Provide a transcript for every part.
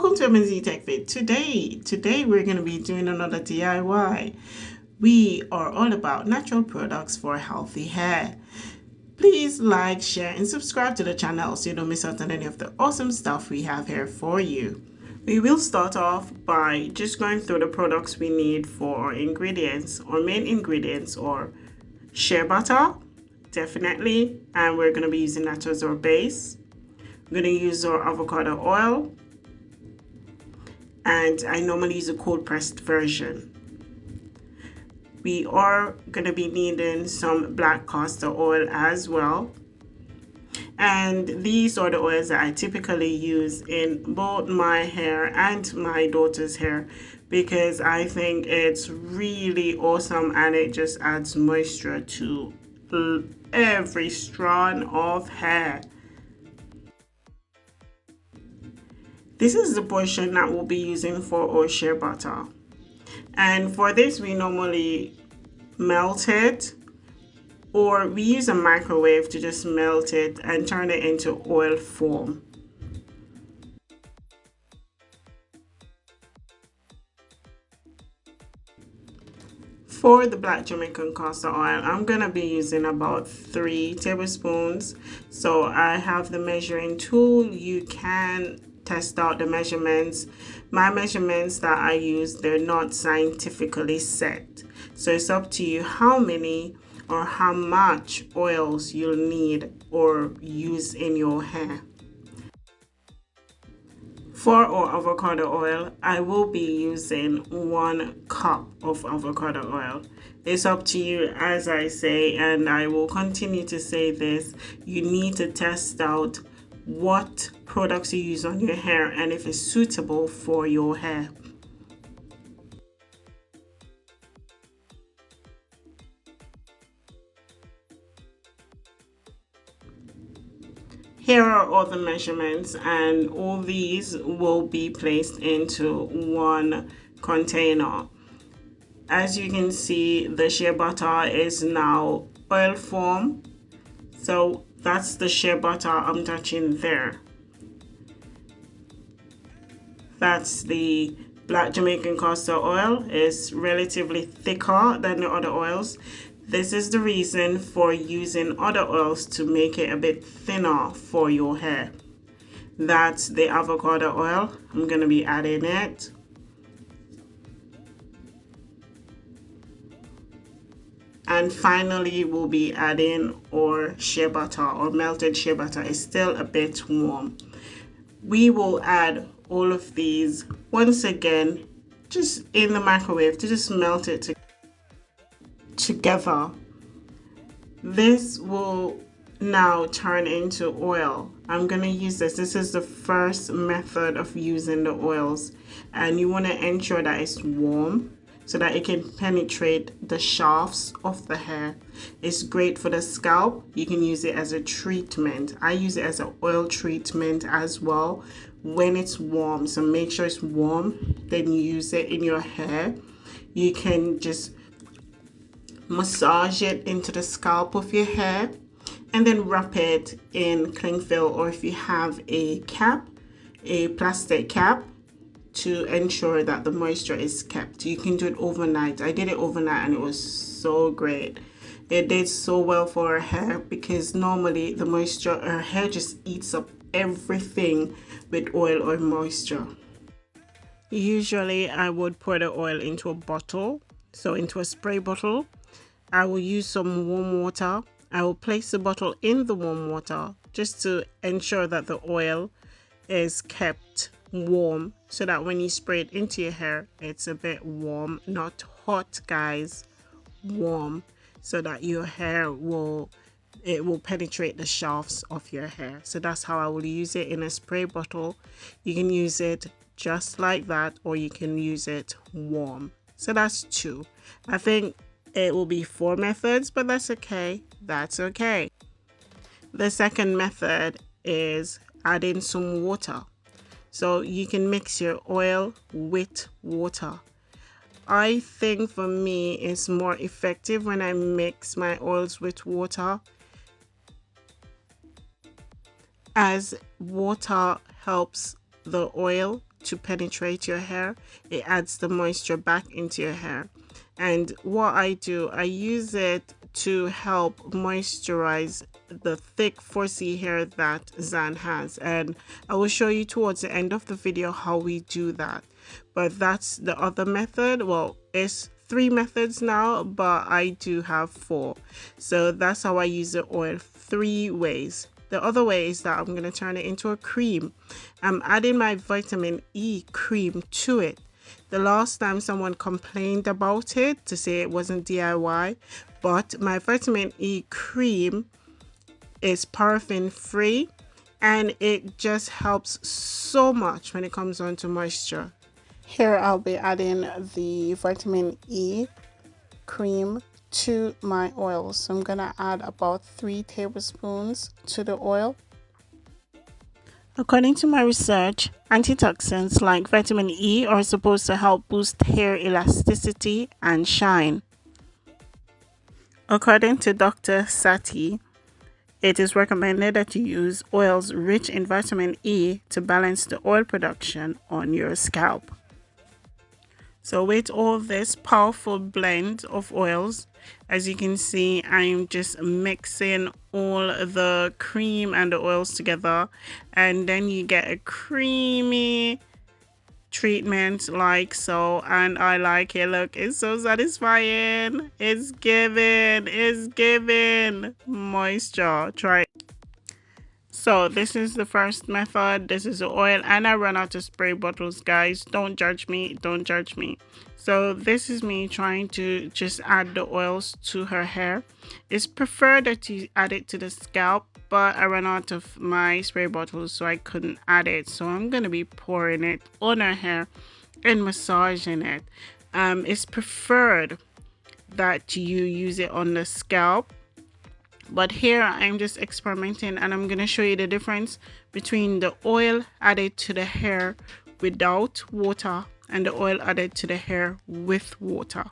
Welcome to MZ Tech Fit. Today we're going to be doing another DIY. We are all about natural products for healthy hair. Please like, share, and subscribe to the channel so you don't miss out on any of the awesome stuff we have here for you. We will start off by just going through the products we need for our ingredients. Our main ingredients are shea butter, definitely, and we're going to be using that as our base. We're going to use our avocado oil, and I normally use a cold pressed version. We are going to be needing some black castor oil as well. And these are the oils that I typically use in both my hair and my daughter's hair because I think it's really awesome and it just adds moisture to every strand of hair. This is the portion that we'll be using for our shea butter. And for this, we normally melt it, or we use a microwave to just melt it and turn it into oil form. For the black Jamaican castor oil, I'm going to be using about 3 tablespoons. So I have the measuring tool. You can test out the measurements. My measurements that I use, they're not scientifically set. So it's up to you how many or how much oils you'll need or use in your hair. For our avocado oil, I will be using 1 cup of avocado oil. It's up to you, as I say, and I will continue to say this. You need to test out what products you use on your hair and if it's suitable for your hair. Here are all the measurements, and all these will be placed into one container. As you can see, the shea butter is now oil form. So that's the shea butter I'm touching there. That's the black Jamaican castor oil. It's relatively thicker than the other oils. This is the reason for using other oils to make it a bit thinner for your hair. That's the avocado oil. I'm going to be adding it. And finally, we'll be adding our shea butter or melted shea butter. It's still a bit warm. We will add all of these once again, just in the microwave to just melt it together. This will now turn into oil. I'm going to use this. This is the first method of using the oils, and you want to ensure that it's warm so that it can penetrate the shafts of the hair. It's great for the scalp. You can use it as a treatment. I use it as an oil treatment as well when it's warm. So make sure it's warm, then you use it in your hair. You can just massage it into the scalp of your hair and then wrap it in cling film, or if you have a cap, a plastic cap, to ensure that the moisture is kept. You can do it overnight. I did it overnight and it was so great. It did so well for our hair because normally the moisture, our hair just eats up everything with oil or moisture. Usually I would pour the oil into a bottle, so into a spray bottle. I will use some warm water. I will place the bottle in the warm water just to ensure that the oil is kept warm so that when you spray it into your hair, it's a bit warm, not hot, guys, warm, so that your hair will penetrate the shafts of your hair. So that's how I will use it in a spray bottle. You can use it just like that, or you can use it warm. So that's 2. I think it will be 4 methods, but that's okay. That's okay. The second method is adding some water. So you can mix your oil with water. I think for me it's more effective when I mix my oils with water, as water helps the oil to penetrate your hair. It adds the moisture back into your hair. And what I do, I use it to help moisturize the thick 4C hair that Zan has, and I will show you towards the end of the video how we do that. But that's the other method. Well, it's 3 methods now, but I do have 4. So that's how I use the oil, 3 ways. The other way is that I'm going to turn it into a cream. I'm adding my vitamin E cream to it. The last time someone complained about it to say it wasn't DIY, but my vitamin E cream is paraffin free and it just helps so much when it comes on to moisture. Here I'll be adding the vitamin E cream to my oil. So I'm gonna add about 3 tablespoons to the oil. According to my research, antitoxins like vitamin E are supposed to help boost hair elasticity and shine. According to Dr. Sati, it is recommended that you use oils rich in vitamin E to balance the oil production on your scalp. So with all this powerful blend of oils, as you can see, I'm just mixing all the cream and the oils together, and then you get a creamy treatment like so, and I like it. Look, it's so satisfying. It's giving moisture. Try it. So this is the first method. This is the oil, and I run out of spray bottles, guys. Don't judge me, don't judge me. So this is me trying to just add the oils to her hair. It's preferred that you add it to the scalp, but I ran out of my spray bottles, so I couldn't add it. So I'm gonna be pouring it on her hair and massaging it. It's preferred that you use it on the scalp, but here I'm just experimenting, and I'm gonna show you the difference between the oil added to the hair without water and the oil added to the hair with water.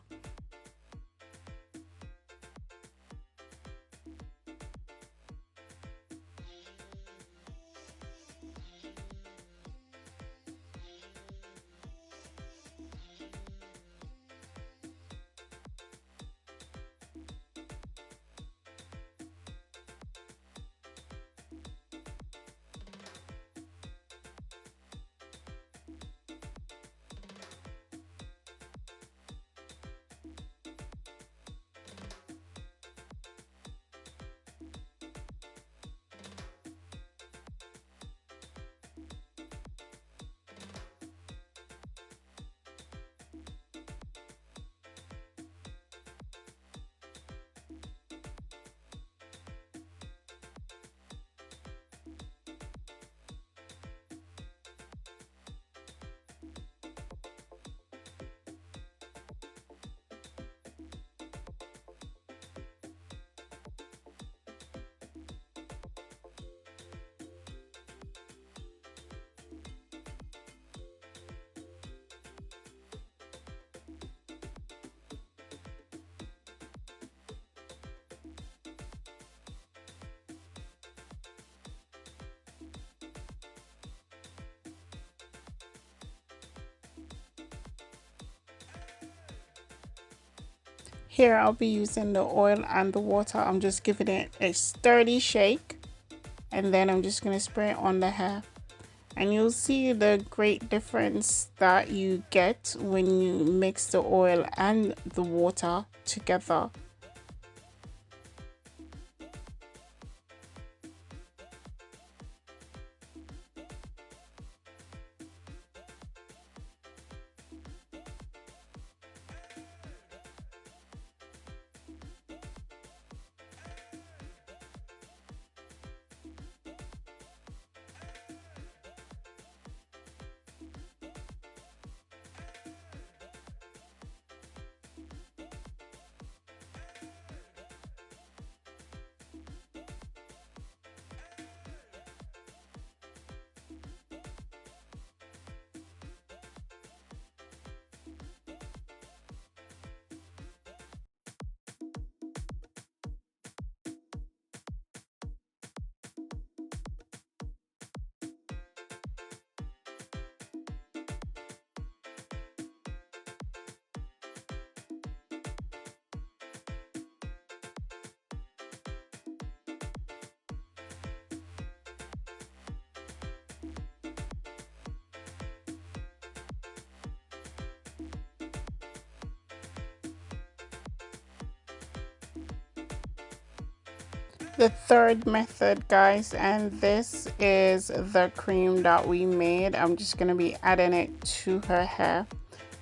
Here I'll be using the oil and the water. I'm just giving it a sturdy shake, and then I'm just going to spray it on the hair. And you'll see the great difference that you get when you mix the oil and the water together. The third method, guys, and this is the cream that we made. I'm just going to be adding it to her hair,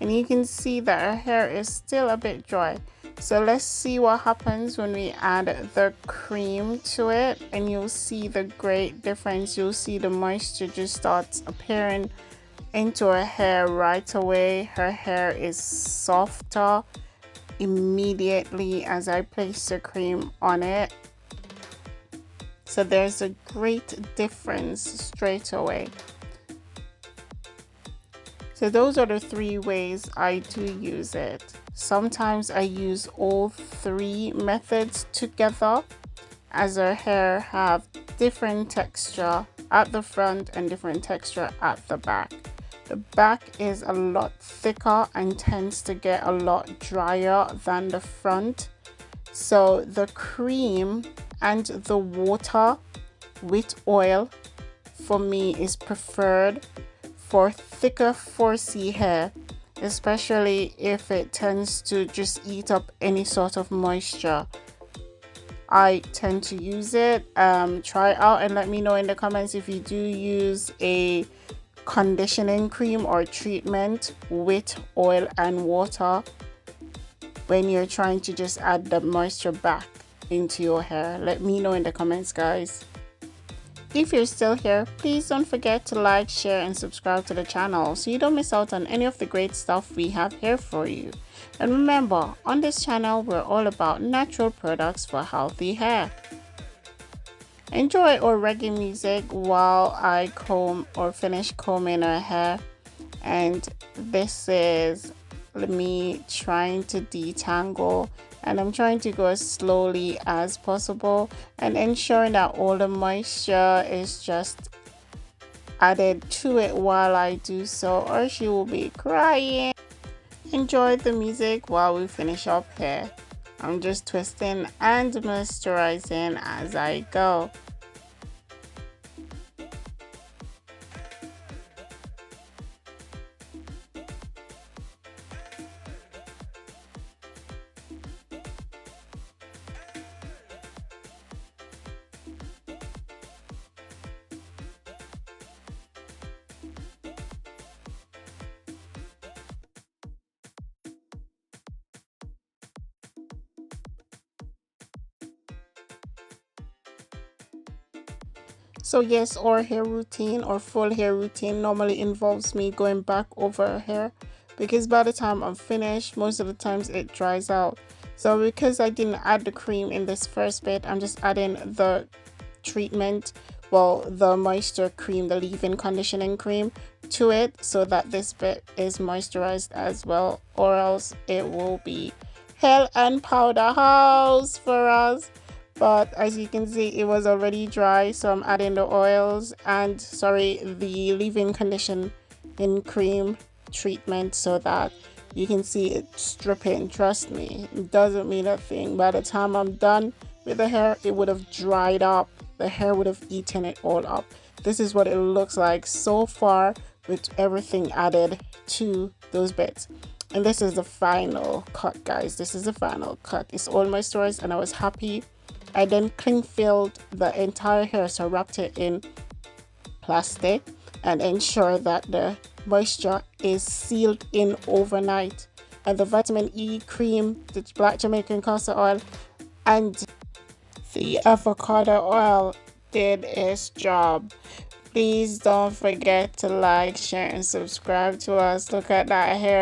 and you can see that her hair is still a bit dry. So let's see what happens when we add the cream to it, and you'll see the great difference. You'll see the moisture just starts appearing into her hair right away. Her hair is softer immediately as I place the cream on it. So there's a great difference straight away. So those are the three ways I do use it. Sometimes I use all three methods together, as our hair have different texture at the front and different texture at the back. The back is a lot thicker and tends to get a lot drier than the front. So the cream and the water with oil for me is preferred for thicker 4C hair, especially if it tends to just eat up any sort of moisture. I tend to use it. Try it out and let me know in the comments if you do use a conditioning cream or treatment with oil and water when you're trying to just add the moisture back into your hair. Let me know in the comments, guys. If you're still here, please don't forget to like, share, and subscribe to the channel so you don't miss out on any of the great stuff we have here for you. And remember, on this channel, we're all about natural products for healthy hair. Enjoy our reggae music while I comb or finish combing her hair. And this is me trying to detangle, and I'm trying to go as slowly as possible and ensuring that all the moisture is just added to it while I do so, or she will be crying. Enjoy the music while we finish up here. I'm just twisting and moisturizing as I go. So yes, our hair routine or full hair routine normally involves me going back over her hair, because by the time I'm finished, most of the times it dries out. So because I didn't add the cream in this first bit, I'm just adding the treatment, well, the moisture cream, the leave-in conditioning cream to it, so that this bit is moisturized as well, or else it will be hell and powder house for us. But as you can see, it was already dry, so I'm adding the oils and the leave-in conditioning cream treatment so that you can see it dripping. Trust me, it doesn't mean a thing. By the time I'm done with the hair, it would have dried up. The hair would have eaten it all up. This is what it looks like so far with everything added to those bits. And this is the final cut, guys. This is the final cut. It's all moisturized and I was happy. I then cling filled the entire hair, so wrapped it in plastic and ensure that the moisture is sealed in overnight. And the vitamin E cream, the black Jamaican castor oil, and the avocado oil did its job. Please don't forget to like, share, and subscribe to us. Look at that hair.